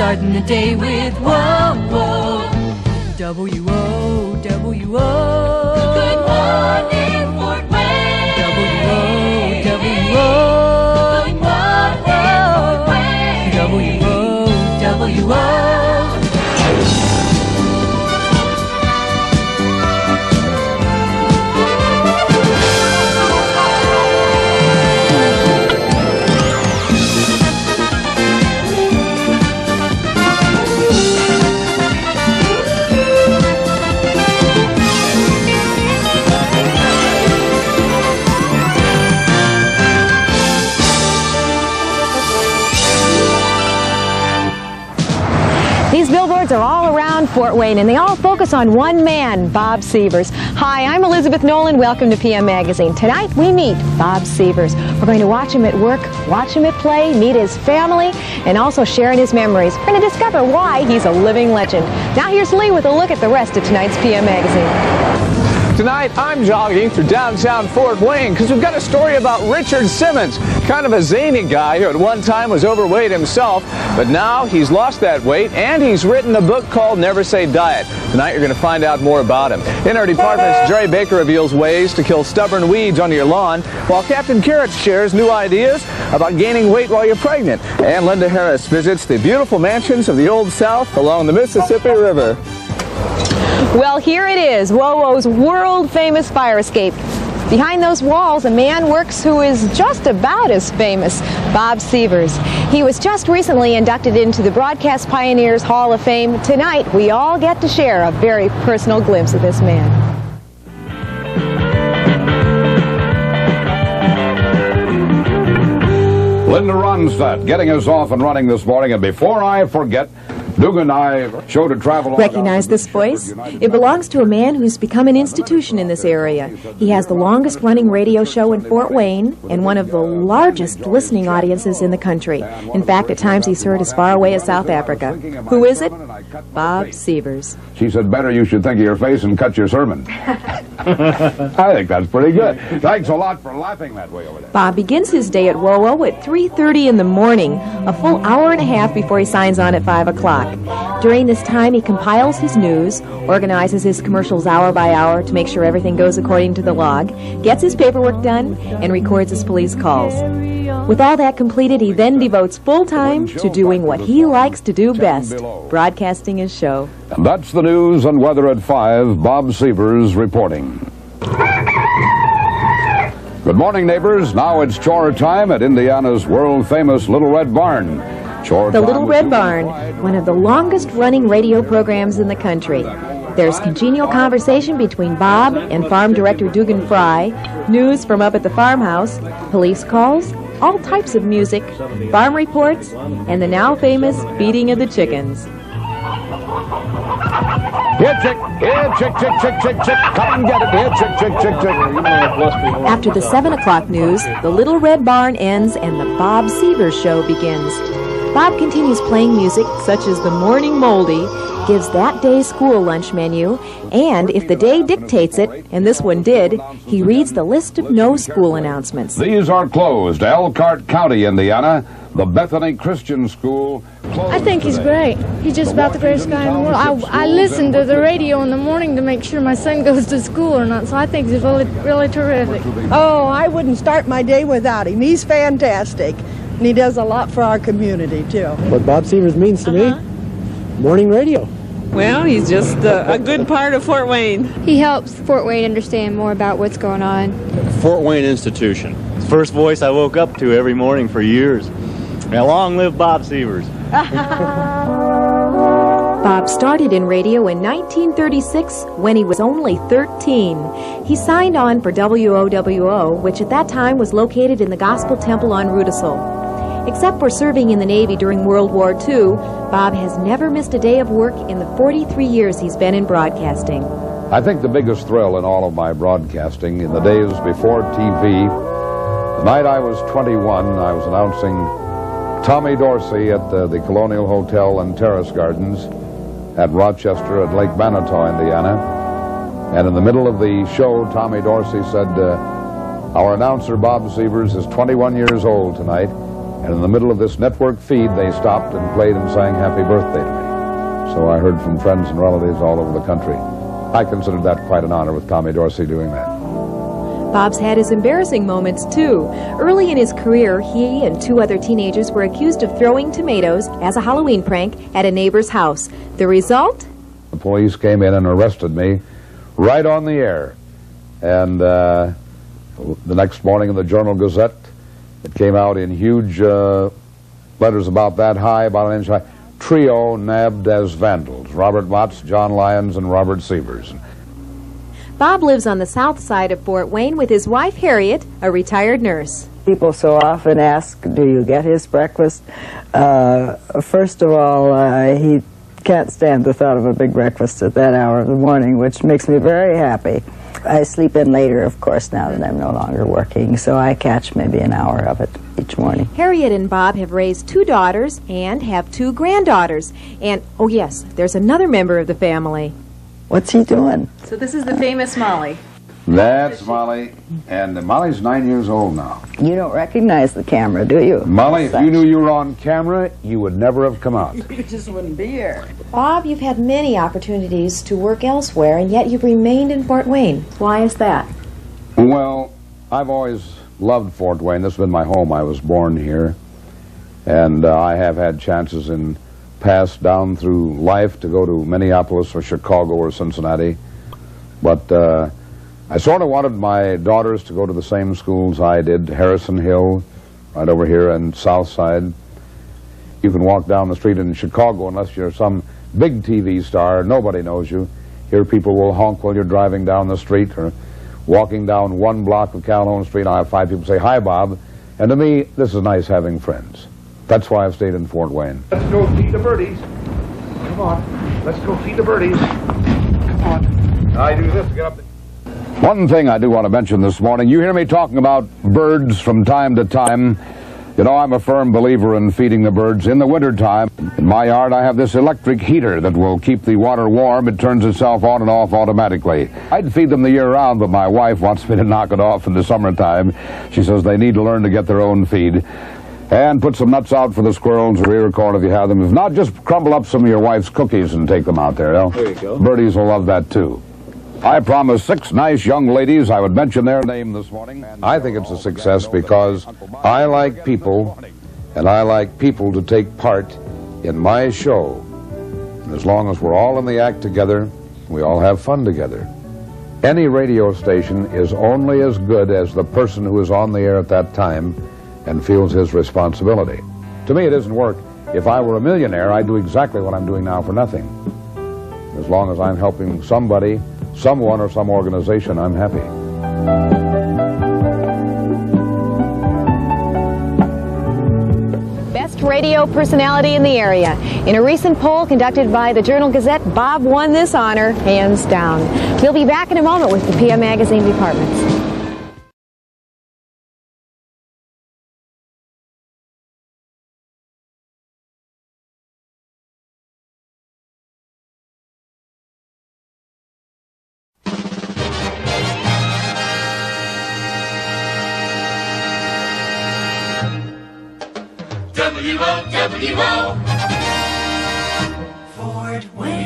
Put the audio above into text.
starting the day with WOWO. WO, WO. Good morning, Fort Wayne. WO, WO. Good morning, Fort Wayne. WO, WO. These billboards are all around Fort Wayne, and they all focus on one man, Bob Sievers. Hi, I'm Elizabeth Nolan. Welcome to PM Magazine. Tonight, we meet Bob Sievers. We're going to watch him at work, watch him at play, meet his family, and also share in his memories. We're going to discover why he's a living legend. Now here's Lee with a look at the rest of tonight's PM Magazine. Tonight, I'm jogging through downtown Fort Wayne because we've got a story about Richard Simmons, kind of a zany guy who at one time was overweight himself, but now he's lost that weight and he's written a book called Never Say Diet. Tonight, you're going to find out more about him. In our departments, Jerry Baker reveals ways to kill stubborn weeds on your lawn, while Captain Carrot shares new ideas about gaining weight while you're pregnant. And Linda Harris visits the beautiful mansions of the Old South along the Mississippi River. Well, here it is, WOWO's world-famous fire escape. Behind those walls, a man works who is just about as famous, Bob Sievers. He was just recently inducted into the Broadcast Pioneers Hall of Fame. Tonight, we all get to share a very personal glimpse of this man. Linda Ronstadt getting us off and running this morning, and before I forget, Dugan and I showed a travel. Recognize this voice? It belongs to a man who's become an institution in this area. He has the longest running radio show in Fort Wayne and one of the largest listening audiences in the country. In fact, at times he's heard as far away as South Africa. Who is it? Bob Sievers. She said, better you should think of your face and cut your sermon. I think that's pretty good. Thanks a lot for laughing that way over there. Bob begins his day at WOWO at 3:30 in the morning, a full hour and a half before he signs on at 5 o'clock. During this time, he compiles his news, organizes his commercials hour by hour to make sure everything goes according to the log, gets his paperwork done, and records his police calls. With all that completed, he then devotes full time to doing what he likes to do best, broadcasting his show. And that's the news and weather at 5. Bob Sievers reporting. Good morning, neighbors. Now it's chore time at Indiana's world-famous Little Red Barn. The Little Red Barn, one of the longest-running radio programs in the country. There's congenial conversation between Bob and Farm Director Dugan Fry, news from up at the farmhouse, police calls, all types of music, farm reports, and the now famous feeding of the chickens. Here, chick, chick, chick, chick, chick, come and get it. Here, chick, chick, chick, chick. After the 7 o'clock news, the Little Red Barn ends and the Bob Sievers Show begins. Bob continues playing music such as the Morning Moldy, gives that day's school lunch menu, and if the day dictates it, and this one did, he reads the list of no school announcements. These are closed. Elkhart County, Indiana. The Bethany Christian School. I think he's great. He's just about the greatest guy in the world. I listen to the radio in the morning to make sure my son goes to school or not, so I think he's really, really terrific. Oh, I wouldn't start my day without him. He's fantastic, and he does a lot for our community, too. What Bob Sievers means to me, morning radio. Well, he's just a good part of Fort Wayne. He helps Fort Wayne understand more about what's going on. Fort Wayne institution. First voice I woke up to every morning for years. Now, long live Bob Sievers. Bob started in radio in 1936 when he was only 13. He signed on for WOWO, which at that time was located in the Gospel Temple on Rudisill. Except for serving in the Navy during World War II, Bob has never missed a day of work in the 43 years he's been in broadcasting. I think the biggest thrill in all of my broadcasting in the days before TV, the night I was 21, I was announcing Tommy Dorsey at the Colonial Hotel and Terrace Gardens at Rochester at Lake Manitou, Indiana. And in the middle of the show, Tommy Dorsey said, our announcer, Bob Sievers, is 21 years old tonight. And in the middle of this network feed, they stopped and played and sang happy birthday to me. So I heard from friends and relatives all over the country. I considered that quite an honor with Tommy Dorsey doing that. Bob's had his embarrassing moments, too. Early in his career, he and 2 other teenagers were accused of throwing tomatoes as a Halloween prank at a neighbor's house. The result? The police came in and arrested me right on the air. And the next morning in the Journal-Gazette, it came out in huge letters about that high, about an inch high. Trio nabbed as vandals. Robert Watts, John Lyons, and Robert Sievers. Bob lives on the south side of Fort Wayne with his wife, Harriet, a retired nurse. People so often ask, do you get his breakfast? First of all, he can't stand the thought of a big breakfast at that hour of the morning, which makes me very happy. I sleep in later, of course, now that I'm no longer working, so I catch maybe an hour of it each morning. Harriet and Bob have raised 2 daughters and have 2 granddaughters. And, oh yes, there's another member of the family. What's he doing? So this is the famous Molly. That's Molly, and Molly's 9 years old now. You don't recognize the camera, do you? Molly, if you knew you were on camera, you would never have come out. You just wouldn't be here. Bob, you've had many opportunities to work elsewhere, and yet you've remained in Fort Wayne. Why is that? Well, I've always loved Fort Wayne. This has been my home. I was born here, and I have had chances in past down through life to go to Minneapolis or Chicago or Cincinnati, but I sort of wanted my daughters to go to the same schools I did, Harrison Hill, right over here, and South Side. You can walk down the street in Chicago, unless you're some big TV star, nobody knows you. Here people will honk while you're driving down the street, or walking down 1 block of Calhoun Street. I have 5 people say, "Hi, Bob." And to me, this is nice having friends. That's why I've stayed in Fort Wayne. Let's go feed the birdies. Come on. Let's go feed the birdies. Come on. I do this to get up there. One thing I do want to mention this morning, you hear me talking about birds from time to time. You know, I'm a firm believer in feeding the birds in the wintertime. In my yard, I have this electric heater that will keep the water warm. It turns itself on and off automatically. I'd feed them the year round, but my wife wants me to knock it off in the summertime. She says they need to learn to get their own feed. And put some nuts out for the squirrels or ear corn if you have them. If not, just crumble up some of your wife's cookies and take them out there. You know? There you go. Birdies will love that, too. I promised 6 nice young ladies I would mention their name this morning. I think it's a success because I like people, and I like people to take part in my show. And as long as we're all in the act together, we all have fun together. Any radio station is only as good as the person who is on the air at that time and feels his responsibility. To me, it isn't work. If I were a millionaire, I'd do exactly what I'm doing now for nothing. As long as I'm helping somebody, someone, or some organization, I'm happy. Best radio personality in the area. In a recent poll conducted by the Journal-Gazette, Bob won this honor hands down. We'll be back in a moment with the PM Magazine departments. WOWO. Fort Wayne.